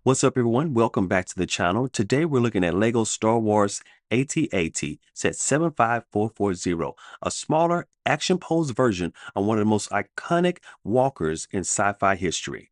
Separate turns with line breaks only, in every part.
What's up, everyone? Welcome back to the channel. Today, we're looking at LEGO Star Wars AT-AT set 75440, a smaller action pose version of one of the most iconic walkers in sci-fi history.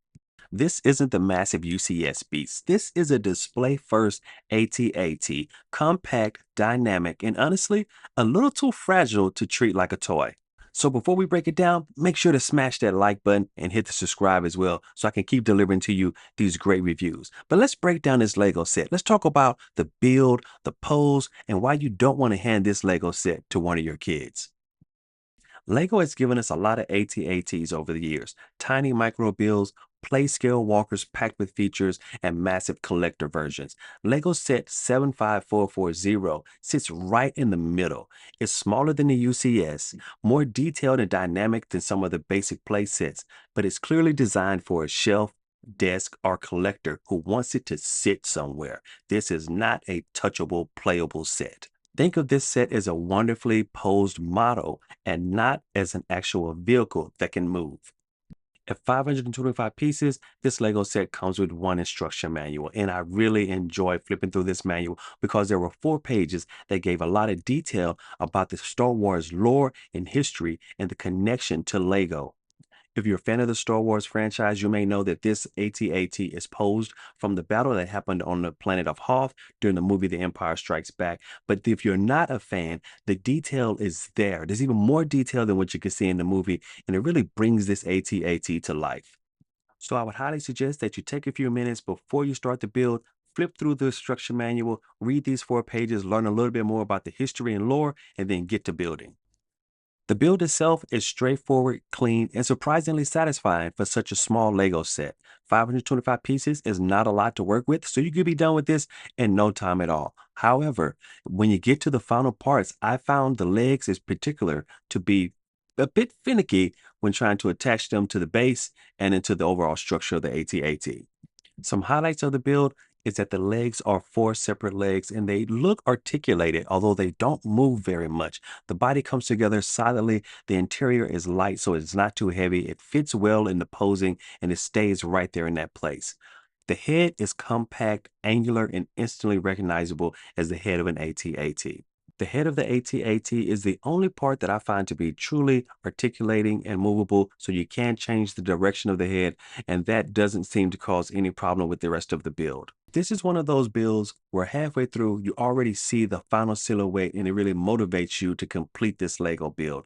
This isn't the massive UCS beast. This is a display-first AT-AT, compact, dynamic, and honestly, a little too fragile to treat like a toy. So before we break it down, make sure to smash that like button and hit the subscribe as well so I can keep delivering to you these great reviews. But let's break down this Lego set. Let's talk about the build, the pose, and why you don't want to hand this Lego set to one of your kids. Lego has given us a lot of AT-ATs over the years. Tiny micro builds, play scale walkers packed with features, and massive collector versions. Lego set 75440 sits right in the middle. It's smaller than the UCS, more detailed and dynamic than some of the basic play sets, but it's clearly designed for a shelf, desk, or collector who wants it to sit somewhere. This is not a touchable, playable set. Think of this set as a wonderfully posed model and not as an actual vehicle that can move. At 525 pieces, this Lego set comes with one instruction manual, and I really enjoyed flipping through this manual because there were 4 pages that gave a lot of detail about the Star Wars lore and history and the connection to Lego. If you're a fan of the Star Wars franchise, you may know that this AT-AT is posed from the battle that happened on the planet of Hoth during the movie The Empire Strikes Back. But if you're not a fan, the detail is there. There's even more detail than what you can see in the movie, and it really brings this AT-AT to life. So I would highly suggest that you take a few minutes before you start the build, flip through the instruction manual, read these 4 pages, learn a little bit more about the history and lore, and then get to building. The build itself is straightforward, clean, and surprisingly satisfying for such a small Lego set. 525 pieces is not a lot to work with, so you could be done with this in no time at all. However, when you get to the final parts, I found the legs in particular to be a bit finicky when trying to attach them to the base and into the overall structure of the AT-AT. Some highlights of the build is that the legs are 4 separate legs and they look articulated, although they don't move very much. The body comes together solidly. The interior is light, so it's not too heavy. It fits well in the posing and it stays right there in that place. The head is compact, angular, and instantly recognizable as the head of an AT-AT. The head of the AT-AT is the only part that I find to be truly articulating and movable, so you can change the direction of the head, and that doesn't seem to cause any problem with the rest of the build. This is one of those builds where halfway through, you already see the final silhouette, and it really motivates you to complete this Lego build.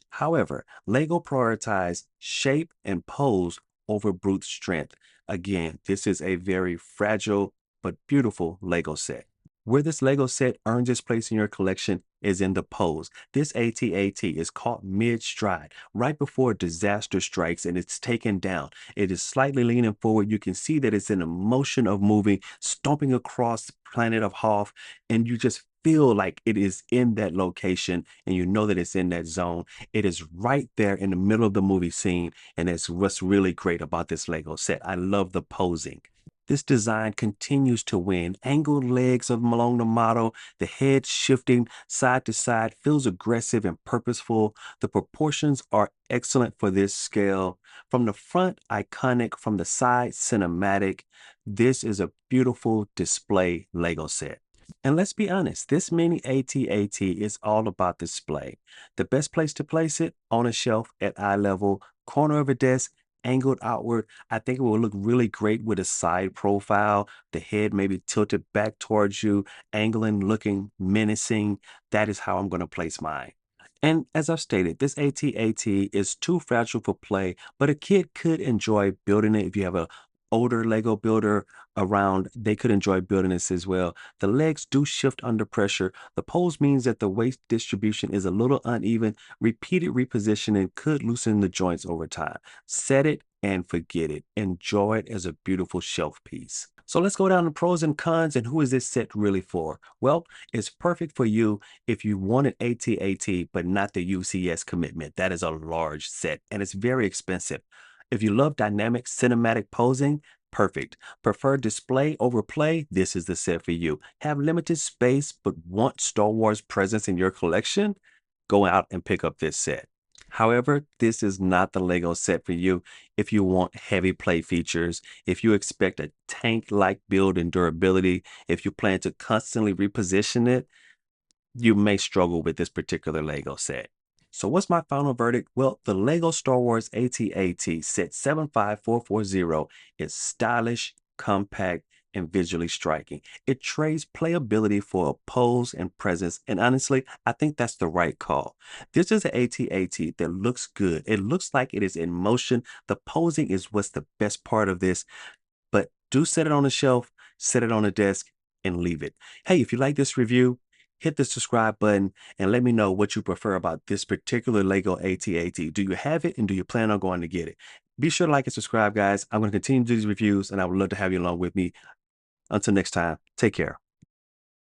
However, Lego prioritized shape and pose over brute strength. Again, this is a very fragile but beautiful Lego set. Where this Lego set earns its place in your collection is in the pose. This AT-AT is caught mid-stride, right before disaster strikes and it's taken down. It is slightly leaning forward. You can see that it's in a motion of moving, stomping across the planet of Hoth, and you just feel like it is in that location and you know that it's in that zone. It is right there in the middle of the movie scene, and that's what's really great about this Lego set. I love the posing. This design continues to win. Angled legs along the model, the head shifting side to side feels aggressive and purposeful. The proportions are excellent for this scale. From the front, iconic. From the side, cinematic. This is a beautiful display Lego set. And let's be honest, this mini AT-AT is all about display. The best place to place it, on a shelf at eye level, corner of a desk, angled outward. I think it will look really great with a side profile, the head maybe tilted back towards you, angling, looking menacing. That is how I'm going to place mine. And as I've stated, this AT-AT is too fragile for play, but a kid could enjoy building it. If you have a older Lego builder around, they could enjoy building this as well. The legs do shift under pressure. The pose means that the weight distribution is a little uneven. Repeated repositioning could loosen the joints over time. Set it and forget it. Enjoy it as a beautiful shelf piece. So let's go down to pros and cons, and who is this set really for? Well, it's perfect for you if you want an AT-AT but not the UCS commitment. That is a large set and it's very expensive. If you love dynamic cinematic posing, perfect. Prefer display over play? This is the set for you. Have limited space but want Star Wars presence in your collection? Go out and pick up this set. However, this is not the Lego set for you if you want heavy play features, if you expect a tank-like build and durability, if you plan to constantly reposition it, you may struggle with this particular Lego set. So what's my final verdict? Well, the Lego Star Wars AT-AT set 75440 is stylish, compact, and visually striking. It trades playability for a pose and presence, and honestly, I think that's the right call. This is an AT-AT that looks good. It looks like it is in motion. The posing is what's the best part of this, but do set it on the shelf, set it on the desk, and leave it. Hey, if you like this review, hit the subscribe button and let me know what you prefer about this particular Lego AT-AT. Do you have it and do you plan on going to get it? Be sure to like and subscribe, guys. I'm going to continue to do these reviews and I would love to have you along with me. Until next time, take care.